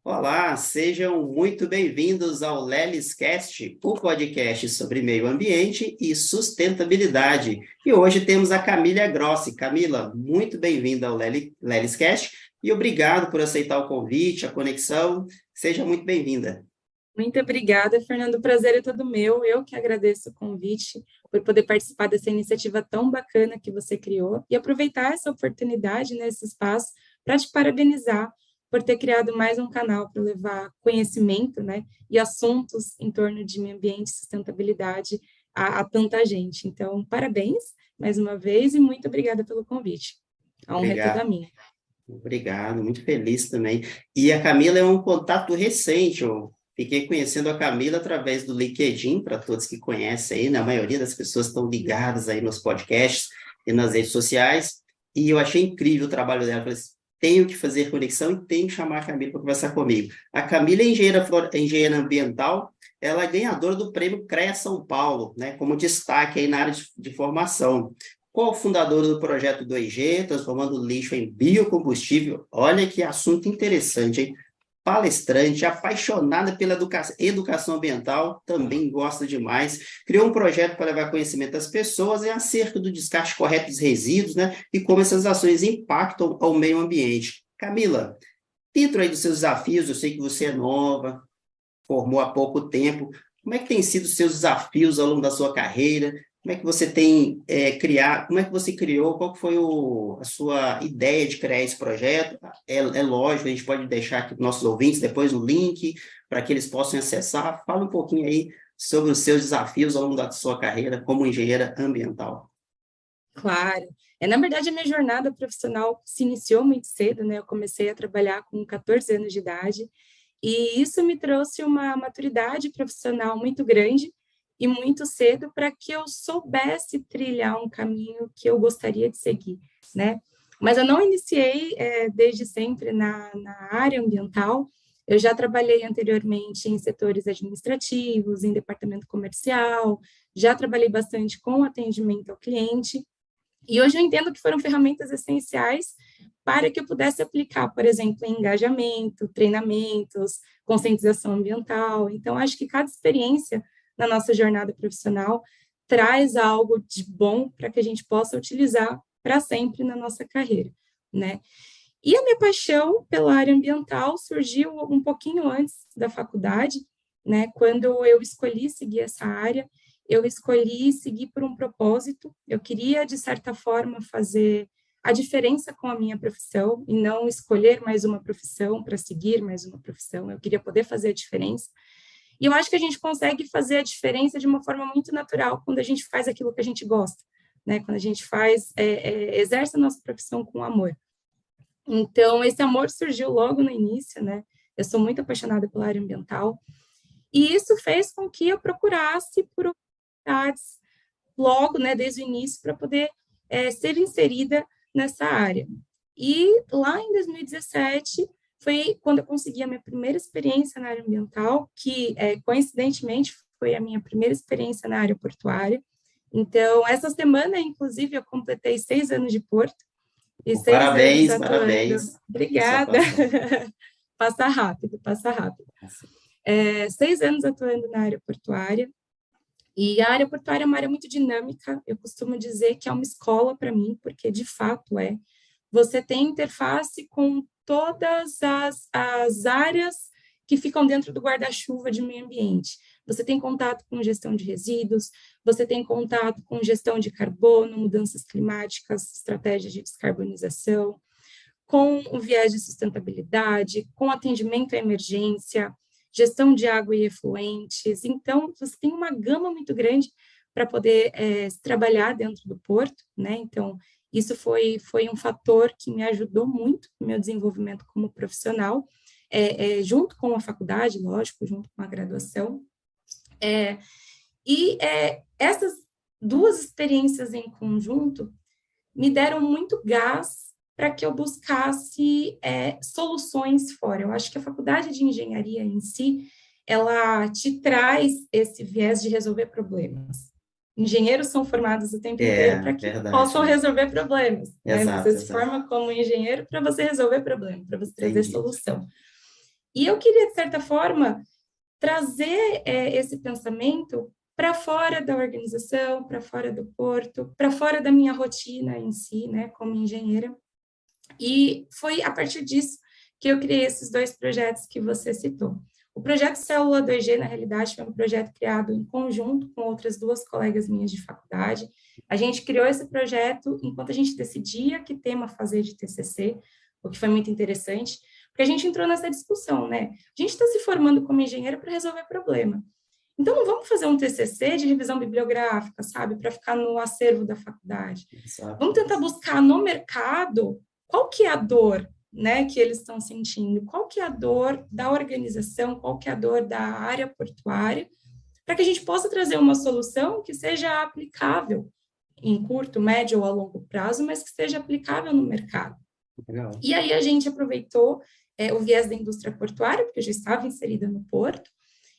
Olá, sejam muito bem-vindos ao LelisCast, o podcast sobre meio ambiente e sustentabilidade. E hoje temos a Camila Grossi. Camila, muito bem-vinda ao LelisCast e obrigado por aceitar o convite, a conexão. Seja muito bem-vinda. Muito obrigada, Fernando. O prazer é todo meu. Eu que agradeço o convite por poder participar dessa iniciativa tão bacana que você criou e aproveitar essa oportunidade nesse espaço para te parabenizar por ter criado mais um canal para levar conhecimento, né, e assuntos em torno de meio ambiente e sustentabilidade a tanta gente. Então, parabéns mais uma vez e muito obrigada pelo convite. A honra é toda Obrigado. minha. Obrigado, muito feliz também. E a Camila é um contato recente, eu fiquei conhecendo a Camila através do LinkedIn, para todos que conhecem aí, né? A maioria das pessoas estão ligadas aí nos podcasts e nas redes sociais, e eu achei incrível o trabalho dela. Falei assim, tenho que fazer conexão e tenho que chamar a Camila para conversar comigo. A Camila é engenheira ambiental, ela é ganhadora do prêmio CREA São Paulo, né? Como destaque aí na área de formação, cofundadora do projeto 2G, transformando lixo em biocombustível. Olha que assunto interessante, hein? Palestrante, apaixonada pela educação ambiental, também gosta demais. Criou um projeto para levar conhecimento às pessoas acerca do descarte correto dos resíduos, né? E como essas ações impactam ao meio ambiente. Camila, dentro aí dos seus desafios, eu sei que você é nova, formou há pouco tempo. Como é que tem sido os seus desafios ao longo da sua carreira? Como é que você tem criado? Como é que você criou? Qual que foi a sua ideia de criar esse projeto? É lógico, a gente pode deixar aqui para os nossos ouvintes depois o link para que eles possam acessar. Fala um pouquinho aí sobre os seus desafios ao longo da sua carreira como engenheira ambiental. Claro. Na verdade, a minha jornada profissional se iniciou muito cedo, né? Eu comecei a trabalhar com 14 anos de idade, e isso me trouxe uma maturidade profissional muito grande e muito cedo para que eu soubesse trilhar um caminho que eu gostaria de seguir, né? Mas eu não iniciei desde sempre na área ambiental. Eu já trabalhei anteriormente em setores administrativos, em departamento comercial, já trabalhei bastante com atendimento ao cliente, e hoje eu entendo que foram ferramentas essenciais para que eu pudesse aplicar, por exemplo, em engajamento, treinamentos, conscientização ambiental. Então, acho que cada experiência na nossa jornada profissional traz algo de bom para que a gente possa utilizar para sempre na nossa carreira, né? E a minha paixão pela área ambiental surgiu um pouquinho antes da faculdade, né? Quando eu escolhi seguir essa área, eu escolhi seguir por um propósito. Eu queria, de certa forma, fazer a diferença com a minha profissão e não escolher mais uma profissão para seguir mais uma profissão. Eu queria poder fazer a diferença. E eu acho que a gente consegue fazer a diferença de uma forma muito natural quando a gente faz aquilo que a gente gosta, né? Quando a gente exerce a nossa profissão com amor. Então, esse amor surgiu logo no início, né? Eu sou muito apaixonada pela área ambiental, e isso fez com que eu procurasse por oportunidades logo, né, desde o início, para poder ser inserida nessa área. E lá em 2017 foi quando eu consegui a minha primeira experiência na área ambiental, que coincidentemente foi a minha primeira experiência na área portuária. Então, essa semana, inclusive, eu completei 6 anos de Porto, e 6 anos Parabéns, atuando. parabéns. Essa Obrigada. passagem. Passa rápido, passa rápido. 6 anos atuando na área portuária, e a área portuária é uma área muito dinâmica. Eu costumo dizer que é uma escola para mim, porque de fato é. Você tem interface com todas as áreas que ficam dentro do guarda-chuva de meio ambiente. Você tem contato com gestão de resíduos, você tem contato com gestão de carbono, mudanças climáticas, estratégias de descarbonização, com o viés de sustentabilidade, com atendimento à emergência, gestão de água e efluentes. Então, você tem uma gama muito grande para poder trabalhar dentro do porto, né? Então, isso foi um fator que me ajudou muito no meu desenvolvimento como profissional, junto com a faculdade, lógico, junto com a graduação. Essas duas experiências em conjunto me deram muito gás para que eu buscasse soluções fora. Eu acho que a faculdade de engenharia em si, ela te traz esse viés de resolver problemas. Engenheiros são formados o tempo inteiro para que Verdade. possam resolver problemas, né? Exato, Você se exato. forma como engenheiro para você resolver problema, para você trazer Entendi. solução. E eu queria, de certa forma, trazer esse pensamento para fora da organização, para fora do porto, para fora da minha rotina em si, né, como engenheira. E foi a partir disso que eu criei esses dois projetos que você citou. O projeto Célula 2G, na realidade, foi um projeto criado em conjunto com outras duas colegas minhas de faculdade. A gente criou esse projeto enquanto a gente decidia que tema fazer de TCC, o que foi muito interessante, porque a gente entrou nessa discussão, né? A gente está se formando como engenheiro para resolver problema. Então, não vamos fazer um TCC de revisão bibliográfica, sabe, para ficar no acervo da faculdade. Exato. Vamos tentar buscar no mercado qual que é a dor, né, que eles estão sentindo, qual que é a dor da organização, qual que é a dor da área portuária, para que a gente possa trazer uma solução que seja aplicável em curto, médio ou a longo prazo, mas que seja aplicável no mercado. Legal. E aí a gente aproveitou o viés da indústria portuária, porque eu já estava inserida no porto,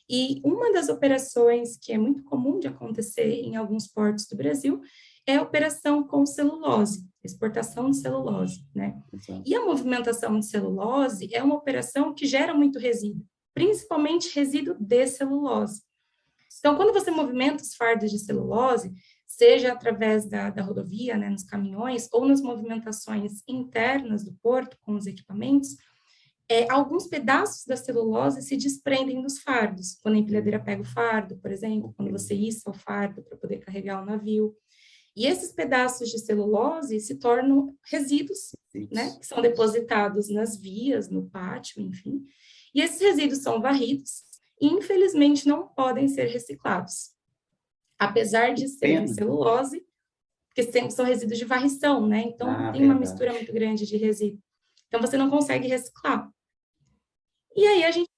e uma das operações que é muito comum de acontecer em alguns portos do Brasil é a operação com celulose, exportação de celulose, né? Exato. E a movimentação de celulose é uma operação que gera muito resíduo, principalmente resíduo de celulose. Então, quando você movimenta os fardos de celulose, seja através da rodovia, né, nos caminhões, ou nas movimentações internas do porto com os equipamentos, alguns pedaços da celulose se desprendem dos fardos. Quando a empilhadeira pega o fardo, por exemplo, quando você issa o fardo para poder carregar o navio. E esses pedaços de celulose se tornam resíduos, né, que são depositados nas vias, no pátio, enfim. E esses resíduos são varridos e, infelizmente, não podem ser reciclados. Apesar de serem celulose, porque são resíduos de varrição, né? Então, tem uma mistura muito grande de resíduo. Então, você não consegue reciclar. E aí a gente,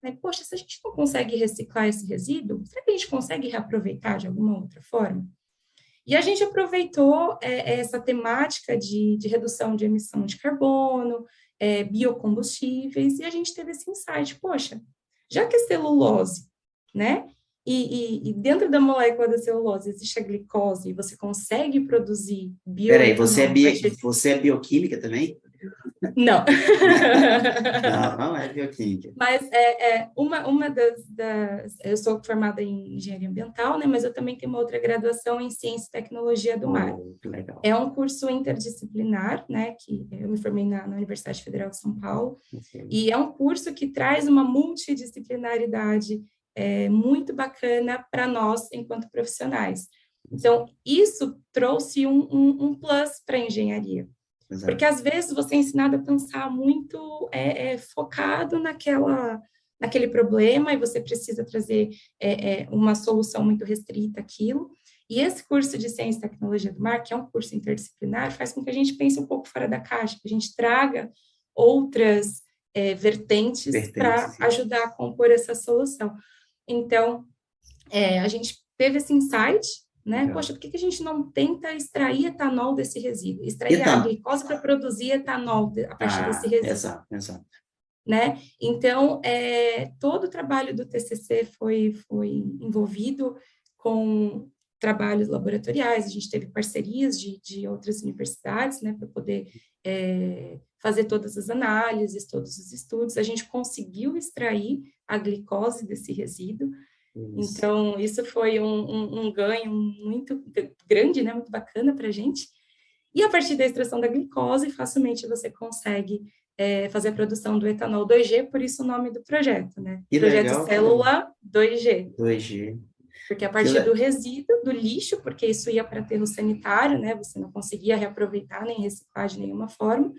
né, poxa, se a gente não consegue reciclar esse resíduo, será que a gente consegue reaproveitar de alguma outra forma? E a gente aproveitou essa temática de redução de emissão de carbono, biocombustíveis, e a gente teve esse insight, poxa, já que a celulose, né, e dentro da molécula da celulose existe a glicose, e você consegue produzir Peraí, bioetanol... você é bioquímica também? Não. Não é bioquímica. Mas uma das... Eu sou formada em engenharia ambiental, né? Mas eu também tenho uma outra graduação em ciência e tecnologia do mar. Que legal. É um curso interdisciplinar, né? Que eu me formei na Universidade Federal de São Paulo. E é um curso que traz uma multidisciplinaridade muito bacana para nós, enquanto profissionais. Então, isso trouxe um plus para a engenharia. Exato. Porque, às vezes, você é ensinado a pensar muito focado naquele problema e você precisa trazer uma solução muito restrita àquilo. E esse curso de Ciência e Tecnologia do Mar, que é um curso interdisciplinar, faz com que a gente pense um pouco fora da caixa, que a gente traga outras vertentes para ajudar a compor essa solução. Então, a gente teve esse insight, né? Legal. Poxa, por que a gente não tenta extrair etanol desse resíduo? Extrair a glicose para produzir etanol a partir desse resíduo. Exato. Né? Então, todo o trabalho do TCC foi envolvido com trabalhos laboratoriais, a gente teve parcerias de outras universidades, né, para poder fazer todas as análises, todos os estudos, a gente conseguiu extrair a glicose desse resíduo. Isso. Então, isso foi um ganho muito grande, né, muito bacana para a gente. E a partir da extração da glicose, facilmente você consegue fazer a produção do etanol 2G, por isso o nome do projeto, né? Que projeto legal, Célula 2G. 2G. Porque a partir do resíduo, do lixo, porque isso ia para aterro sanitário, né? Você não conseguia reaproveitar nem reciclar de nenhuma forma.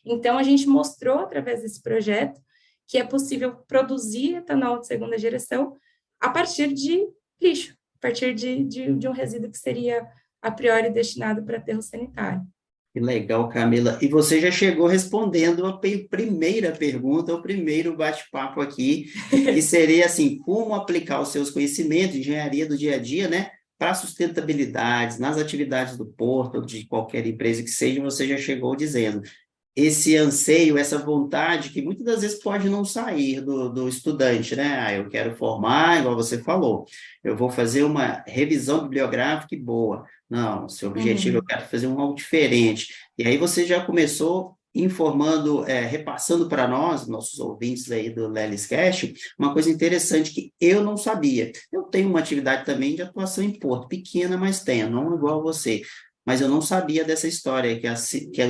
Então, a gente mostrou, através desse projeto, que é possível produzir etanol de segunda geração a partir de lixo, a partir de um resíduo que seria, a priori, destinado para aterro sanitário. Que legal, Camila. E você já chegou respondendo a primeira pergunta, o primeiro bate-papo aqui, que seria assim, como aplicar os seus conhecimentos de engenharia do dia a dia, né, para sustentabilidade, nas atividades do porto, ou de qualquer empresa que seja, você já chegou dizendo. Esse anseio, essa vontade, que muitas das vezes pode não sair do estudante, né? Eu quero formar, igual você falou, eu vou fazer uma revisão bibliográfica e boa. Não, seu objetivo, eu quero fazer um algo diferente. E aí você já começou informando, repassando para nós, nossos ouvintes aí do Lelis Cash, uma coisa interessante que eu não sabia. Eu tenho uma atividade também de atuação em porto, pequena, mas tenho, não igual a você. Mas eu não sabia dessa história, que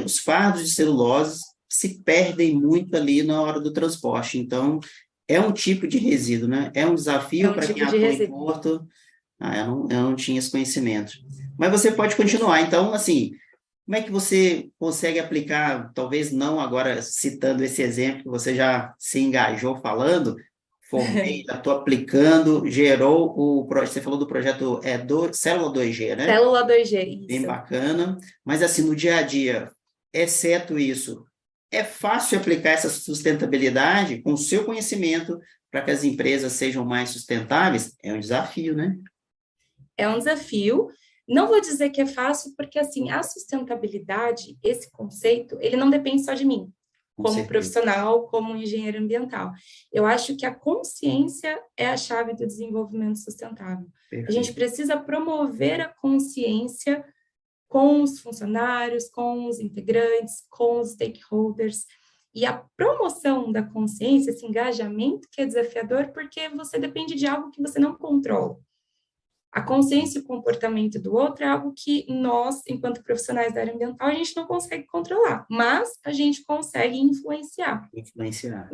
os fardos de celulose se perdem muito ali na hora do transporte. Então, é um tipo de resíduo, né? É um É desafio um para quem tipo de atua em resíduo. porto. Eu não tinha esse conhecimento. Mas você pode continuar. Então, assim, como é que você consegue aplicar, talvez não agora citando esse exemplo que você já se engajou falando, formei, já estou aplicando, gerou você falou do projeto Célula 2G, né? Célula 2G, Bem isso. bacana, mas assim, no dia a dia, exceto isso, é fácil aplicar essa sustentabilidade com o seu conhecimento para que as empresas sejam mais sustentáveis? É um desafio, né? É um desafio. Não vou dizer que é fácil, porque assim, a sustentabilidade, esse conceito, ele não depende só de mim, Com como certeza. profissional, como engenheiro ambiental. Eu acho que a consciência é a chave do desenvolvimento sustentável. A gente Perfeito. precisa promover a consciência com os funcionários, com os integrantes, com os stakeholders. E a promoção da consciência, esse engajamento que é desafiador, porque você depende de algo que você não controla. A consciência e o comportamento do outro é algo que nós, enquanto profissionais da área ambiental, a gente não consegue controlar, mas a gente consegue influenciar. Influenciar.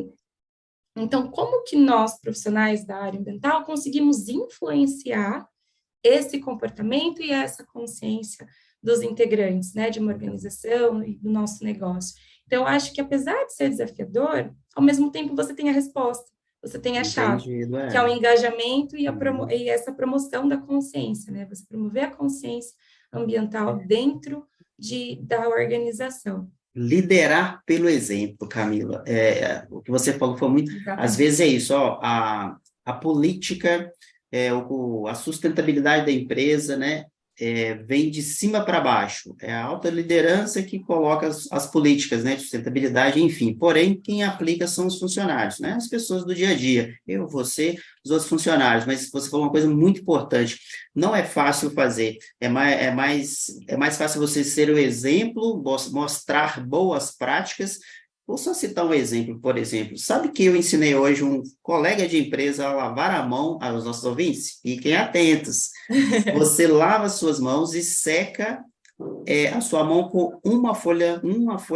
Então, como que nós, profissionais da área ambiental, conseguimos influenciar esse comportamento e essa consciência dos integrantes, né, de uma organização e do nosso negócio? Então, eu acho que apesar de ser desafiador, ao mesmo tempo você tem a resposta, você tem a chave, Entendido, que é o engajamento Uhum. e essa promoção da consciência, né? Você promover a consciência ambiental É. dentro da organização. Liderar pelo exemplo, Camila. O que você falou foi muito. Às vezes é Exatamente. isso, ó, a política, a sustentabilidade da empresa, né, vem de cima para baixo. É a alta liderança que coloca as políticas, né, de sustentabilidade, enfim. Porém, quem aplica são os funcionários, né, as pessoas do dia a dia. Eu, você, os outros funcionários. Mas você falou uma coisa muito importante. Não é fácil fazer. É mais fácil você ser o exemplo, mostrar boas práticas. Vou só citar um exemplo, por exemplo. Sabe que eu ensinei hoje um colega de empresa a lavar a mão aos nossos ouvintes? Fiquem atentos. Você lava as suas mãos e seca a sua mão com uma folha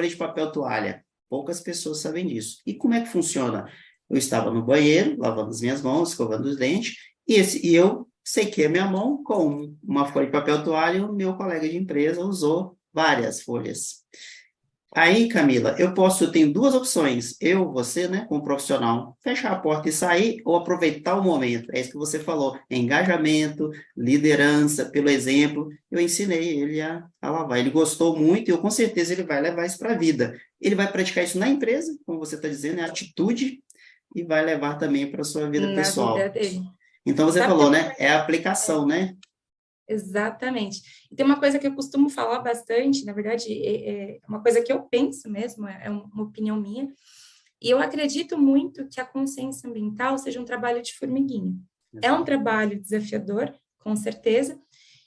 de papel toalha. Poucas pessoas sabem disso. E como é que funciona? Eu estava no banheiro, lavando as minhas mãos, escovando os dentes, e eu sequei a minha mão com uma folha de papel toalha e o meu colega de empresa usou várias folhas. Aí, Camila, eu tenho duas opções. Eu, você, né, como profissional, fechar a porta e sair ou aproveitar o momento. É isso que você falou, engajamento, liderança, pelo exemplo. Eu ensinei ele a lavar. Ele gostou muito e eu, com certeza ele vai levar isso para a vida. Ele vai praticar isso na empresa, como você está dizendo, é atitude, e vai levar também para a sua vida Na vida pessoal. dele. Então, você Sabe, tem falou, uma né? coisa. É a aplicação, né? Exatamente. E tem uma coisa que eu costumo falar bastante, na verdade, é uma coisa que eu penso mesmo, é uma opinião minha, e eu acredito muito que a consciência ambiental seja um trabalho de formiguinha. É um Exato. trabalho desafiador, com certeza.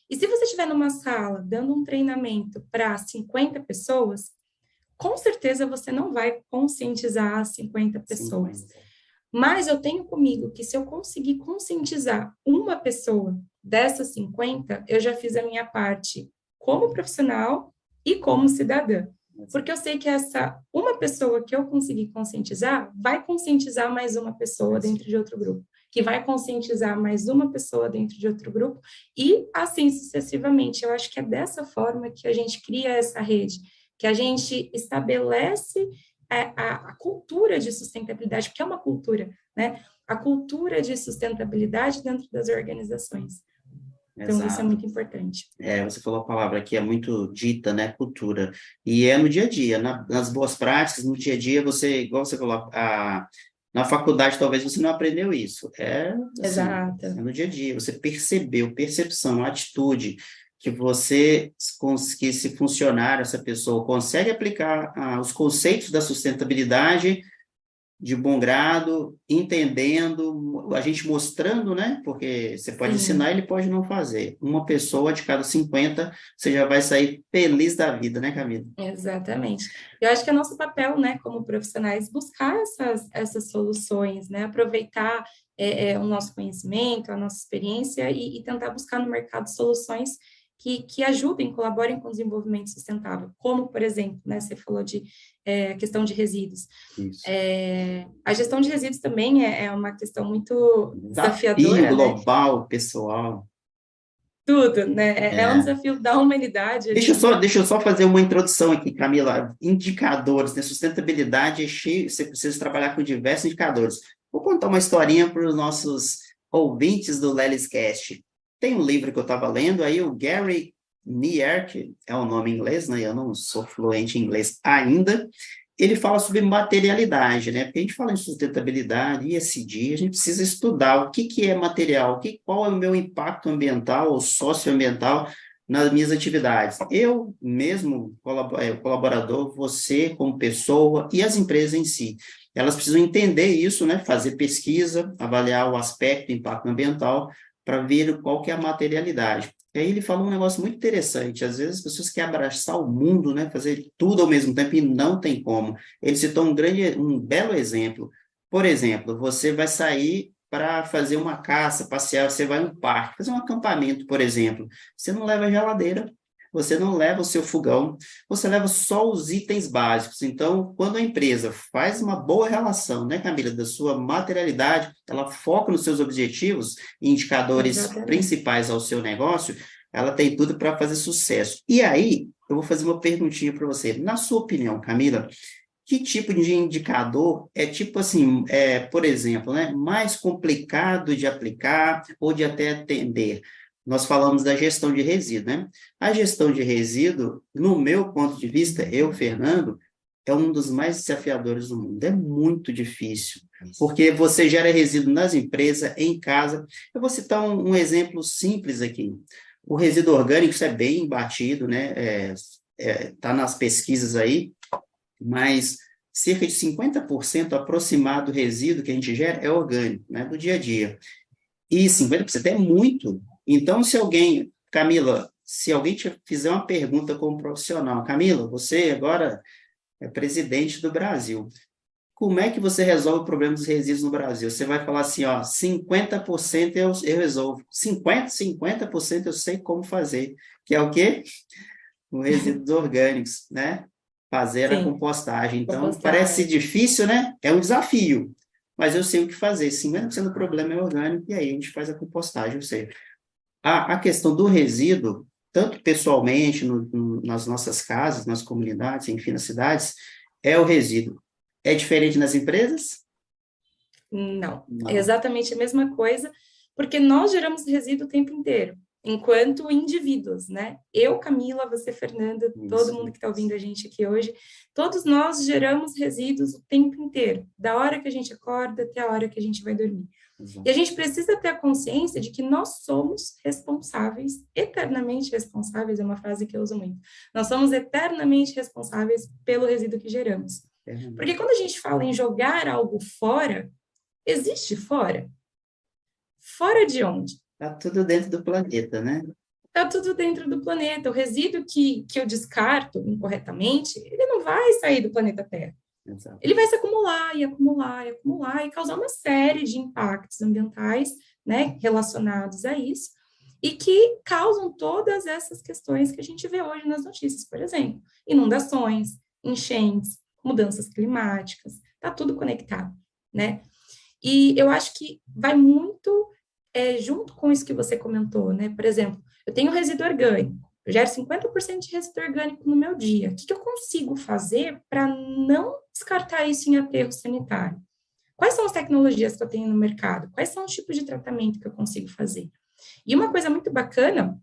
E se você estiver numa sala dando um treinamento para 50 pessoas, com certeza você não vai conscientizar as 50 pessoas. 50. Mas eu tenho comigo que se eu conseguir conscientizar uma pessoa dessas 50, eu já fiz a minha parte como profissional e como cidadã. Porque eu sei que essa uma pessoa que eu conseguir conscientizar, vai conscientizar mais uma pessoa dentro de outro grupo, que vai conscientizar mais uma pessoa dentro de outro grupo, e assim sucessivamente. Eu acho que é dessa forma que a gente cria essa rede, que a gente estabelece a cultura de sustentabilidade, porque é uma cultura, né? A cultura de sustentabilidade dentro das organizações. Então, isso é Exato. muito importante. Você falou a palavra que é muito dita, né, cultura, e é no dia a dia, nas boas práticas, no dia a dia, igual você falou, na faculdade talvez você não aprendeu isso, assim, Exato. é no dia a dia, você percebeu, percepção, atitude, que esse funcionário, essa pessoa consegue aplicar os conceitos da sustentabilidade de bom grado, entendendo, a gente mostrando, né? Porque você pode Sim. ensinar, ele pode não fazer. Uma pessoa de cada 50, você já vai sair feliz da vida, né, Camila? Exatamente. Eu acho que é nosso papel, né, como profissionais, buscar essas soluções, né, aproveitar o nosso conhecimento, a nossa experiência e tentar buscar no mercado soluções que ajudem, colaborem com o desenvolvimento sustentável, como, por exemplo, né, você falou de questão de resíduos. Isso. A gestão de resíduos também é uma questão muito Desafio desafiadora, né, global, pessoal. tudo, né, é um É. desafio da humanidade Deixa ali, eu só, né, deixa eu só fazer uma introdução aqui, Camila. Indicadores, né? Sustentabilidade é cheio, você precisa trabalhar com diversos indicadores. Vou contar uma historinha para os nossos ouvintes do LelisCast. Tem um livro que eu estava lendo, aí o Gary Neer, que é o nome em inglês, né? Eu não sou fluente em inglês ainda. Ele fala sobre materialidade, né? Porque a gente fala em sustentabilidade, ESG, a gente precisa estudar o que é material, qual é o meu impacto ambiental ou socioambiental nas minhas atividades. Eu mesmo, colaborador, você como pessoa e as empresas em si, elas precisam entender isso, né? Fazer pesquisa, avaliar o aspecto, impacto ambiental, para ver qual que é a materialidade. E aí ele falou um negócio muito interessante. Às vezes as pessoas querem abraçar o mundo, né? Fazer tudo ao mesmo tempo e não tem como. Ele citou um belo exemplo. Por exemplo, você vai sair para fazer uma caça, passear, você vai em um parque, fazer um acampamento, por exemplo. Você não leva geladeira, você não leva o seu fogão, você leva só os itens básicos. Então, quando a empresa faz uma boa relação, né, Camila, da sua materialidade, ela foca nos seus objetivos e indicadores exatamente. principais ao seu negócio, ela tem tudo para fazer sucesso. E aí, eu vou fazer uma perguntinha para você. Na sua opinião, Camila, que tipo de indicador é tipo assim, por exemplo, né, mais complicado de aplicar ou de até atender? Nós falamos da gestão de resíduo, né? A gestão de resíduo, no meu ponto de vista, eu, Fernando, é um dos mais desafiadores do mundo. É muito difícil, porque você gera resíduo nas empresas, em casa. Eu vou citar um exemplo simples aqui. O resíduo orgânico, isso é bem batido, né? Tá nas pesquisas aí, mas cerca de 50% aproximado do resíduo que a gente gera é orgânico, né, do dia a dia. E 50% é muito. Então, se alguém, Camila, se alguém te fizer uma pergunta como profissional, Camila, você agora é presidente do Brasil, como é que você resolve o problema dos resíduos no Brasil? Você vai falar assim, ó, 50% eu resolvo. 50% eu sei como fazer. Que é o quê? Com resíduos orgânicos, né? Fazer a Sim, compostagem. Então, parece compostagem. difícil, né? É um desafio, mas eu sei o que fazer. 50% do problema é orgânico e aí a gente faz a compostagem. Ou seja, a questão do resíduo, tanto pessoalmente, nas nossas casas, nas comunidades, enfim, nas cidades, é o resíduo. É diferente nas empresas? Não, é Não. exatamente a mesma coisa, porque nós geramos resíduo o tempo inteiro, enquanto indivíduos, né? Eu, Camila, você, Fernanda, todo Isso. mundo que está ouvindo a gente aqui hoje, todos nós geramos resíduos o tempo inteiro, da hora que a gente acorda até a hora que a gente vai dormir. E a Exato. gente precisa ter a consciência de que nós somos responsáveis, eternamente responsáveis, é uma frase que eu uso muito. Nós somos eternamente responsáveis pelo resíduo que geramos. Porque quando a gente fala em jogar algo fora, existe fora? Fora de onde? Está tudo dentro do planeta, né? Está tudo dentro do planeta. O resíduo que eu descarto incorretamente, ele não vai sair do planeta Terra. Exato. Ele vai se acumular e acumular e acumular e causar uma série de impactos ambientais, né, relacionados a isso, e que causam todas essas questões que a gente vê hoje nas notícias, por exemplo, inundações, enchentes, mudanças climáticas, está tudo conectado, né? E eu acho que vai muito junto com isso que você comentou, né? Por exemplo, eu tenho resíduo orgânico, eu gero 50% de resíduo orgânico no meu dia. O que eu consigo fazer para não descartar isso em aterro sanitário? Quais são as tecnologias que eu tenho no mercado? Quais são os tipos de tratamento que eu consigo fazer? E uma coisa muito bacana,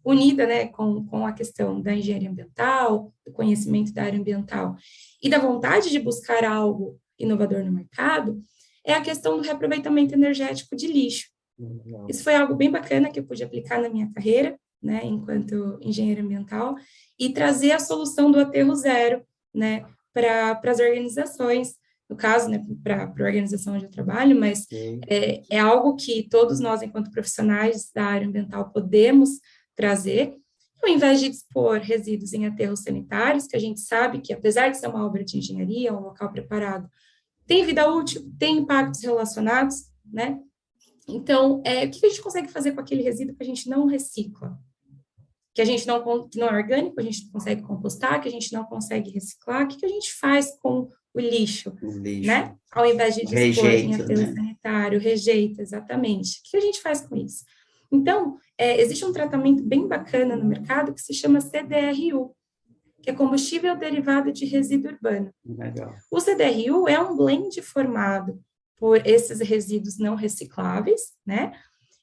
unida, né, com a questão da engenharia ambiental, do conhecimento da área ambiental e da vontade de buscar algo inovador no mercado, é a questão do reaproveitamento energético de lixo. Legal. Isso foi algo bem bacana que eu pude aplicar na minha carreira, né, enquanto engenheira ambiental, e trazer a solução do aterro zero, né, para as organizações, no caso, né, para a organização onde eu trabalho, mas é algo que todos nós, enquanto profissionais da área ambiental, podemos trazer, ao invés de dispor resíduos em aterros sanitários, que a gente sabe que, apesar de ser uma obra de engenharia, um local preparado, tem vida útil, tem impactos relacionados, né? Então, o que a gente consegue fazer com aquele resíduo que a gente não recicla? Que não é orgânico, a gente não consegue compostar, que a gente não consegue reciclar, o que a gente faz com o lixo, O lixo. né? Ao invés de dispor em Rejeito, aterro né? sanitário, rejeita, exatamente. O que a gente faz com isso? Então, existe um tratamento bem bacana no mercado que se chama CDRU, que é combustível derivado de resíduo urbano. Legal. O CDRU é um blend formado por esses resíduos não recicláveis, né?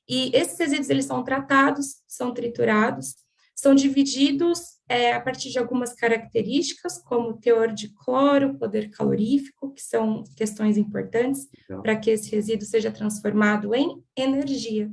E esses resíduos, eles são tratados, são triturados, são divididos a partir de algumas características, como teor de cloro, poder calorífico, que são questões importantes para que esse resíduo seja transformado em energia.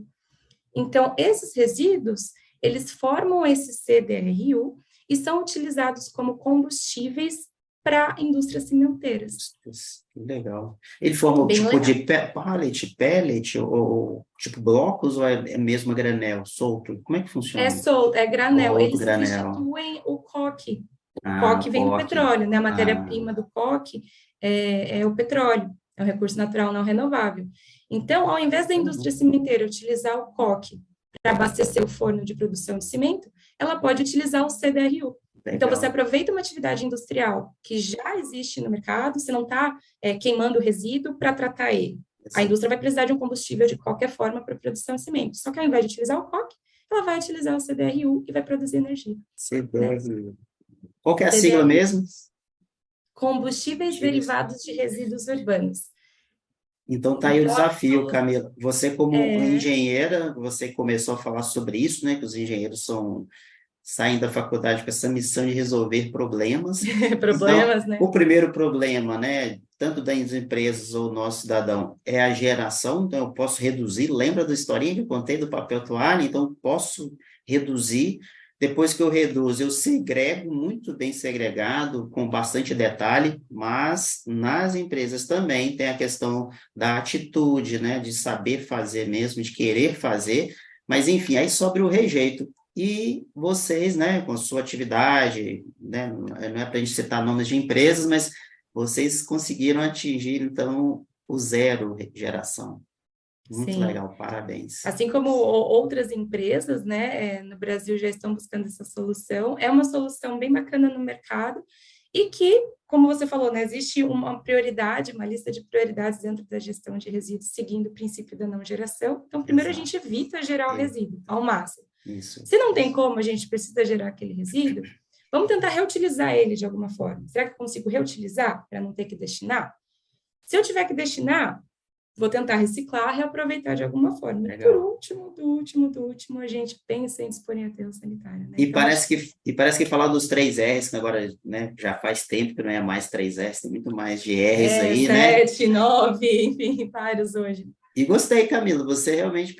Então, esses resíduos, eles formam esse CDRU e são utilizados como combustíveis para indústrias cimenteiras. Que legal. Ele forma Bem tipo legal. de pellet, ou tipo blocos, ou é mesmo a granel, solto? Como é que funciona? É solto, é granel. Solto, Eles granel. substituem o coque. O Ah, coque vem do coque. petróleo, né? A matéria-prima do coque é o petróleo, é um recurso natural não renovável. Então, ao invés da indústria cimenteira utilizar o coque para abastecer o forno de produção de cimento, ela pode utilizar o CDRU. Então, você aproveita uma atividade industrial que já existe no mercado, você não está queimando o resíduo para tratar ele. A indústria vai precisar de um combustível de qualquer forma para a produção de cimento. Só que ao invés de utilizar o coque, ela vai utilizar o CDRU e vai produzir energia. CDRU. Né? Qual que é a CDRU, sigla mesmo? Combustíveis derivados de resíduos urbanos. Então tá aí o Então, desafio, Camila. Você como engenheira, você começou a falar sobre isso, né? Que os engenheiros saem da faculdade com essa missão de resolver problemas. problemas, Então, né? o primeiro problema, né, tanto das empresas ou nosso cidadão, é a geração. Então, eu posso reduzir. Lembra da historinha que eu contei do papel toalha? Então, posso reduzir. Depois que eu reduzo, eu segrego, muito bem segregado, com bastante detalhe, mas nas empresas também tem a questão da atitude, né, de saber fazer mesmo, de querer fazer, mas enfim, aí sobre o rejeito. E vocês, né, com a sua atividade, né, não é para a gente citar nomes de empresas, mas vocês conseguiram atingir, então, o zero geração. Muito Sim. legal, parabéns. Assim como outras empresas, né, no Brasil já estão buscando essa solução, é uma solução bem bacana no mercado e que, como você falou, né, existe uma prioridade, uma lista de prioridades dentro da gestão de resíduos, seguindo o princípio da não geração. Então, primeiro a gente evita gerar o resíduo ao máximo. Isso. Se não tem como, a gente precisa gerar aquele resíduo, vamos tentar reutilizar ele de alguma forma. Será que eu consigo reutilizar para não ter que destinar? Se eu tiver que destinar, vou tentar reciclar, reaproveitar de alguma forma. Legal. Por último, a gente pensa em dispor em aterro sanitário. Né? E, então, parece que falar dos 3 R's, que agora, né, já faz tempo que não é mais 3 R's, tem muito mais de R's aí, 7, né? 7, 9, enfim, vários hoje. E gostei, Camila, você realmente...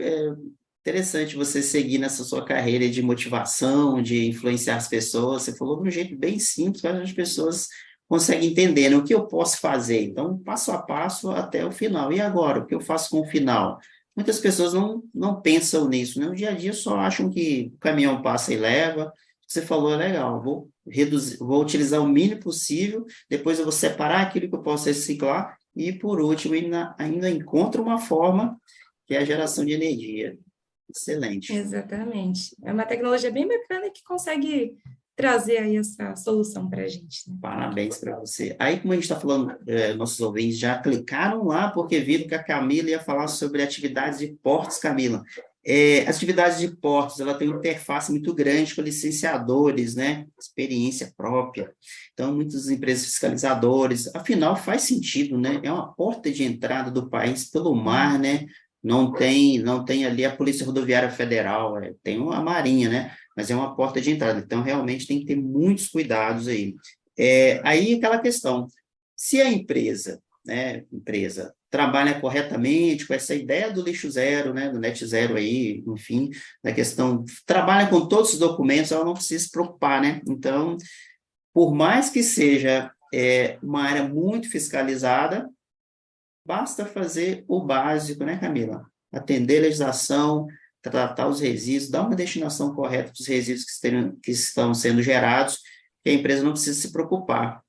interessante você seguir nessa sua carreira de motivação, de influenciar as pessoas. Você falou de um jeito bem simples, para as pessoas conseguem entender, né, o que eu posso fazer. Então, passo a passo até o final. E agora, o que eu faço com o final? Muitas pessoas não pensam nisso, né? No dia a dia só acham que o caminhão passa e leva. Você falou, é legal, vou reduzir, vou utilizar o mínimo possível, depois eu vou separar aquilo que eu posso reciclar e, por último, ainda encontro uma forma que é a geração de energia. Excelente. Exatamente. É uma tecnologia bem bacana que consegue trazer aí essa solução para a gente. Né? Parabéns para você. Aí, como a gente está falando, nossos ouvintes já clicaram lá porque viram que a Camila ia falar sobre atividades de portos, Camila. Atividades de portos, ela tem uma interface muito grande com licenciadores, né? Experiência própria. Então, muitas empresas fiscalizadoras, afinal, faz sentido, né? É uma porta de entrada do país pelo mar, né? Não tem ali a Polícia Rodoviária Federal, tem a Marinha, né? Mas é uma porta de entrada, então realmente tem que ter muitos cuidados aí. Aí aquela questão, se a empresa trabalha corretamente com essa ideia do lixo zero, né, do net zero aí, enfim, da questão, trabalha com todos os documentos, ela não precisa se preocupar, né? Então, por mais que seja é uma área muito fiscalizada, basta fazer o básico, né, Camila? Atender a legislação, tratar os resíduos, dar uma destinação correta dos resíduos que estão sendo gerados, que a empresa não precisa se preocupar.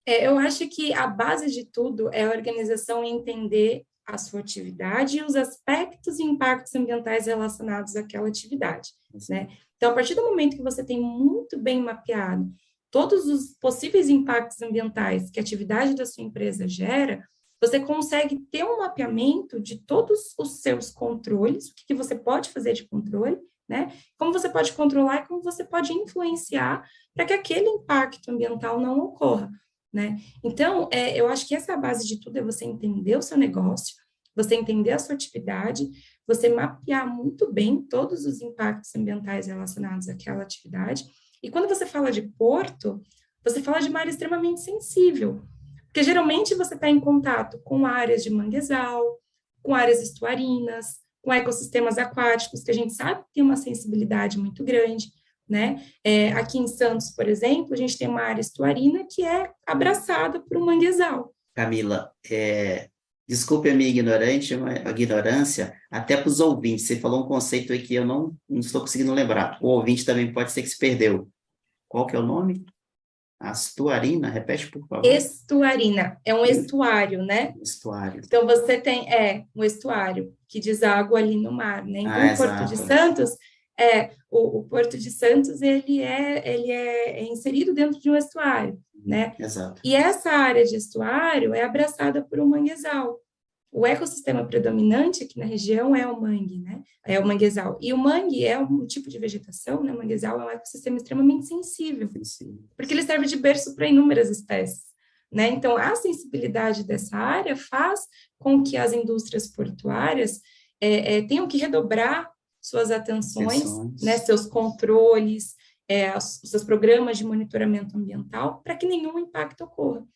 Eu acho que a base de tudo é a organização entender a sua atividade e os aspectos e impactos ambientais relacionados àquela atividade, né? Então, a partir do momento que você tem muito bem mapeado todos os possíveis impactos ambientais que a atividade da sua empresa gera, você consegue ter um mapeamento de todos os seus controles, o que você pode fazer de controle, né? Como você pode controlar e como você pode influenciar para que aquele impacto ambiental não ocorra, né? Então, eu acho que essa é a base de tudo, é você entender o seu negócio, você entender a sua atividade, você mapear muito bem todos os impactos ambientais relacionados àquela atividade. E quando você fala de porto, você fala de uma área extremamente sensível, porque geralmente você está em contato com áreas de manguezal, com áreas estuarinas, com ecossistemas aquáticos, que a gente sabe que tem uma sensibilidade muito grande, né? Aqui em Santos, por exemplo, a gente tem uma área estuarina que é abraçada por um manguezal. Camila, desculpe a minha ignorância, até para os ouvintes, você falou um conceito aí que eu não estou conseguindo lembrar. O ouvinte também pode ser que se perdeu. Qual que é o nome? Estuarina? Repete, por favor. Estuarina, é um estuário, né? Estuário. Então, você tem um estuário que deságua ali no mar, né? Então, o Porto de exato. Santos, o Porto de Santos, ele é inserido dentro de um estuário, né? Exato. E essa área de estuário é abraçada por um manguezal. O ecossistema predominante aqui na região é o mangue, né? É o manguezal. E o mangue é um tipo de vegetação, né? O manguezal é um ecossistema extremamente sensível, porque ele serve de berço para inúmeras espécies, né? Então, a sensibilidade dessa área faz com que as indústrias portuárias tenham que redobrar suas atenções, né? Seus controles, os seus programas de monitoramento ambiental, para que nenhum impacto ocorra.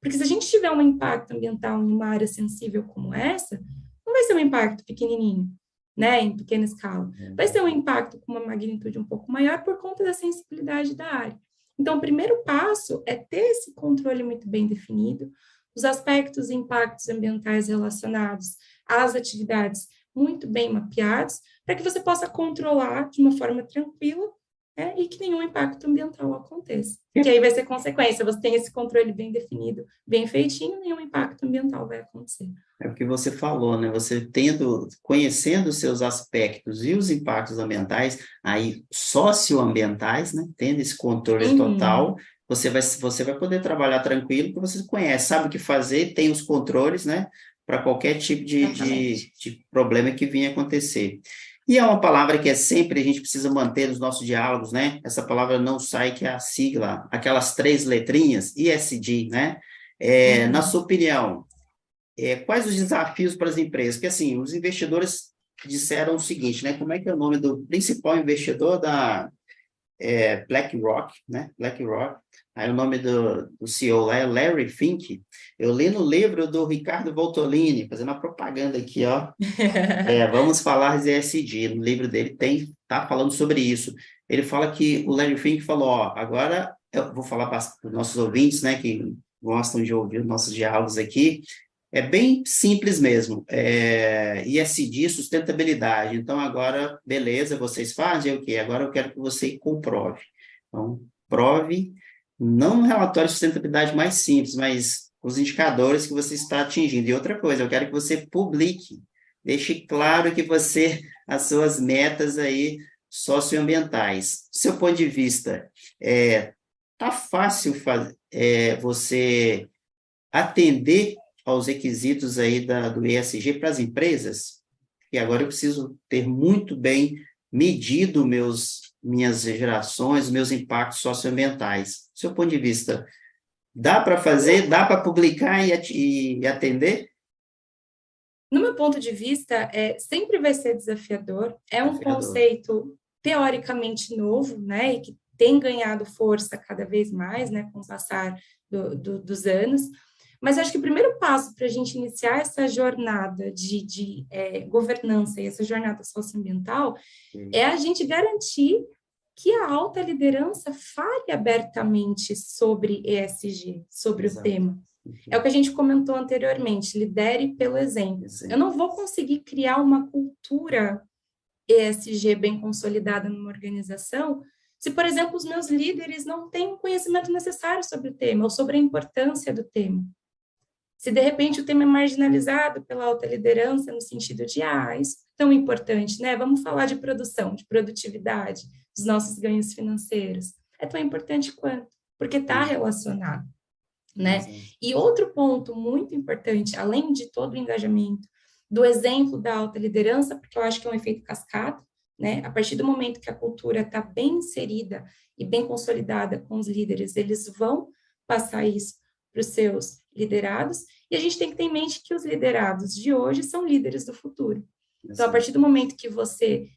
Porque se a gente tiver um impacto ambiental em uma área sensível como essa, não vai ser um impacto pequenininho, né, em pequena escala. Vai ser um impacto com uma magnitude um pouco maior por conta da sensibilidade da área. Então, o primeiro passo é ter esse controle muito bem definido, os aspectos e impactos ambientais relacionados às atividades muito bem mapeados, para que você possa controlar de uma forma tranquila, e que nenhum impacto ambiental aconteça. Que aí vai ser consequência, você tem esse controle bem definido, bem feitinho, nenhum impacto ambiental vai acontecer. É o que você falou, né? Você conhecendo os seus aspectos e os impactos ambientais, aí socioambientais, né? Tendo esse controle total, você vai poder trabalhar tranquilo, porque você conhece, sabe o que fazer, tem os controles, né? Para qualquer tipo de problema que venha acontecer. E é uma palavra que sempre a gente precisa manter nos nossos diálogos, né? Essa palavra não sai, que é a sigla, aquelas 3 letrinhas, ESG, né? Na sua opinião, quais os desafios para as empresas? Porque, assim, os investidores disseram o seguinte, né? Como é que é o nome do principal investidor da BlackRock, né? BlackRock. Aí o nome do CEO lá é Larry Fink. Eu li no livro do Ricardo Voltolini, fazendo a propaganda aqui, ó. Vamos falar de ESG. No livro dele tá falando sobre isso. Ele fala que o Larry Fink falou, ó, agora eu vou falar para os nossos ouvintes, né, que gostam de ouvir os nossos diálogos aqui. É bem simples mesmo. ESG, sustentabilidade. Então, agora, beleza, vocês fazem o quê? Agora eu quero que você comprove. Então, prove, não um relatório de sustentabilidade mais simples, mas os indicadores que você está atingindo. E outra coisa, eu quero que você publique. Deixe claro que as suas metas aí socioambientais. Do seu ponto de vista, tá fácil você atender aos requisitos aí do ESG para as empresas? E agora eu preciso ter muito bem medido minhas gerações, meus impactos socioambientais. Do seu ponto de vista, dá para fazer, dá para publicar e atender? No meu ponto de vista, sempre vai ser desafiador. É um conceito teoricamente novo, né, e que tem ganhado força cada vez mais, né, com o passar dos anos. Mas eu acho que o primeiro passo para a gente iniciar essa jornada de governança e essa jornada socioambiental é a gente garantir que a alta liderança fale abertamente sobre ESG, sobre o tema. É o que a gente comentou anteriormente, lidere pelo exemplo. Eu não vou conseguir criar uma cultura ESG bem consolidada numa organização se, por exemplo, os meus líderes não têm o conhecimento necessário sobre o tema ou sobre a importância do tema. Se, de repente, o tema é marginalizado pela alta liderança no sentido de, isso é tão importante, né? Vamos falar de produção, de produtividade, dos nossos ganhos financeiros. É tão importante quanto, porque está relacionado, né? E outro ponto muito importante, além de todo o engajamento, do exemplo da alta liderança, porque eu acho que é um efeito cascata, né? A partir do momento que a cultura está bem inserida e bem consolidada com os líderes, eles vão passar isso para os seus liderados, e a gente tem que ter em mente que os liderados de hoje são líderes do futuro. Então, a partir do momento que você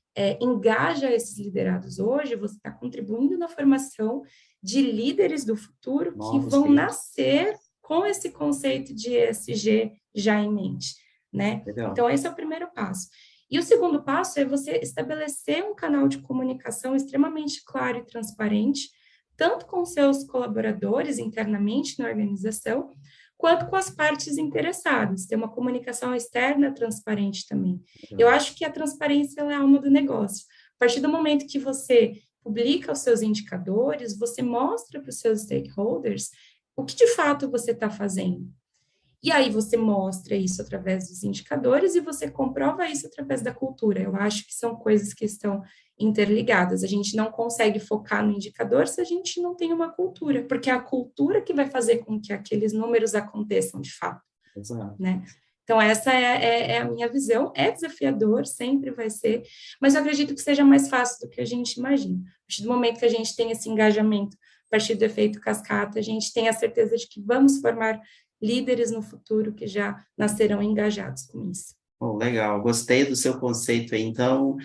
engaja esses liderados hoje, você está contribuindo na formação de líderes do futuro que vão nascer com esse conceito de ESG já em mente, né? Legal. Então, esse é o primeiro passo. E o segundo passo é você estabelecer um canal de comunicação extremamente claro e transparente, tanto com seus colaboradores internamente na organização, quanto com as partes interessadas, ter uma comunicação externa transparente também. Eu acho que a transparência é a alma do negócio. A partir do momento que você publica os seus indicadores, você mostra para os seus stakeholders o que de fato você está fazendo. E aí você mostra isso através dos indicadores e você comprova isso através da cultura. Eu acho que são coisas que estão interligadas. A gente não consegue focar no indicador se a gente não tem uma cultura, porque é a cultura que vai fazer com que aqueles números aconteçam de fato. Exato. Né? Então, essa é a minha visão. É desafiador, sempre vai ser, mas eu acredito que seja mais fácil do que a gente imagina. A partir do momento que a gente tem esse engajamento, a partir do efeito cascata, a gente tem a certeza de que vamos formar líderes no futuro que já nascerão engajados com isso. Legal, gostei do seu conceito aí. Então,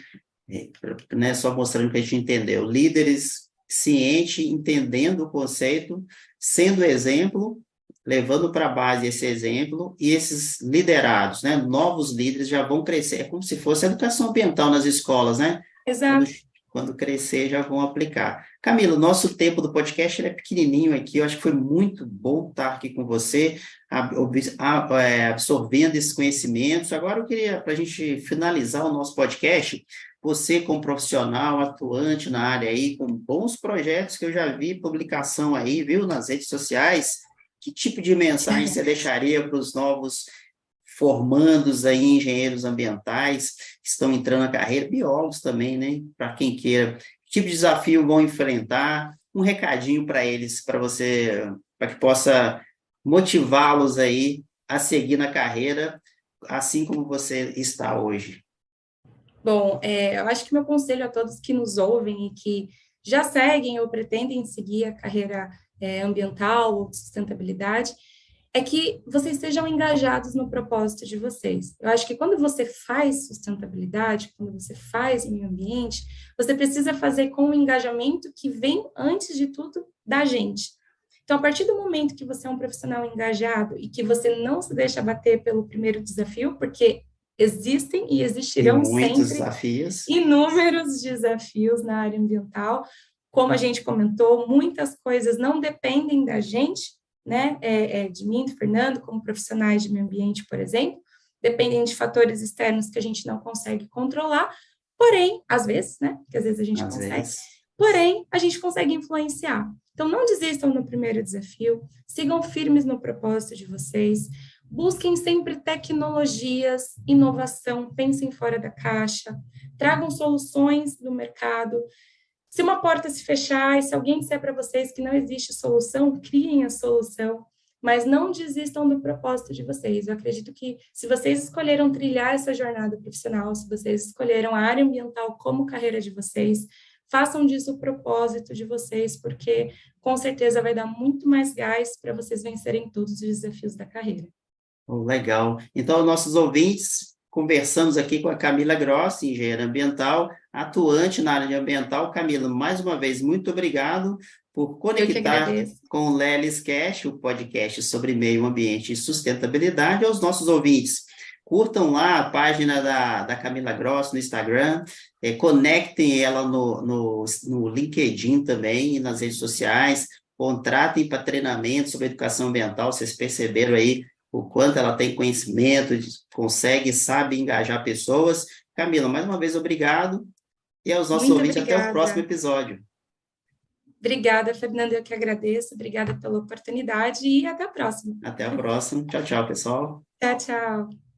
né, só mostrando que a gente entendeu. Líderes cientes, entendendo o conceito, sendo exemplo, levando para a base esse exemplo, e esses liderados, né, novos líderes já vão crescer. É como se fosse a educação ambiental nas escolas, né? Exato. Quando crescer, já vão aplicar. Camila, o nosso tempo do podcast ele é pequenininho aqui, eu acho que foi muito bom estar aqui com você, absorvendo esses conhecimentos. Agora eu queria, para a gente finalizar o nosso podcast, você como profissional, atuante na área aí, com bons projetos que eu já vi, publicação aí, viu, nas redes sociais, que tipo de mensagem você deixaria para os novos formandos aí, engenheiros ambientais, que estão entrando na carreira, biólogos também, né? Para quem queira, que tipo de desafio vão enfrentar, um recadinho para eles, para você, para que possa motivá-los aí a seguir na carreira, assim como você está hoje. Bom, eu acho que meu conselho a todos que nos ouvem e que já seguem ou pretendem seguir a carreira ambiental ou de sustentabilidade, é que vocês sejam engajados no propósito de vocês. Eu acho que quando você faz sustentabilidade, quando você faz meio ambiente, você precisa fazer com o engajamento que vem, antes de tudo, da gente. Então, a partir do momento que você é um profissional engajado e que você não se deixa bater pelo primeiro desafio, porque existem e existirão sempre inúmeros desafios na área ambiental. Como a gente comentou, muitas coisas não dependem da gente, né, de mim, do Fernando, como profissionais de meio ambiente, por exemplo, dependem de fatores externos que a gente não consegue controlar, porém, às vezes, né, porque às vezes a gente consegue, porém, a gente consegue influenciar. Então, não desistam no primeiro desafio, sigam firmes no propósito de vocês, busquem sempre tecnologias, inovação, pensem fora da caixa, tragam soluções do mercado. Se uma porta se fechar e se alguém disser para vocês que não existe solução, criem a solução, mas não desistam do propósito de vocês. Eu acredito que se vocês escolheram trilhar essa jornada profissional, se vocês escolheram a área ambiental como carreira de vocês, façam disso o propósito de vocês, porque com certeza vai dar muito mais gás para vocês vencerem todos os desafios da carreira. Legal. Então, nossos ouvintes, conversamos aqui com a Camila Grossi, engenheira ambiental, atuante na área de ambiental. Camila, mais uma vez, muito obrigado por conectar com o Lelis Cast, o podcast sobre meio ambiente e sustentabilidade, aos nossos ouvintes. curtam lá a página da Camila Gross no Instagram, conectem ela no LinkedIn também e nas redes sociais, contratem para treinamento sobre educação ambiental, vocês perceberam aí o quanto ela tem conhecimento, consegue, sabe engajar pessoas. Camila, mais uma vez, obrigado, e aos nossos Muito ouvintes, até o próximo obrigada. episódio. Obrigada, Fernanda, eu que agradeço. Obrigada pela oportunidade e até a próxima. Até a próxima. Tchau, tchau, pessoal. Tchau, tchau.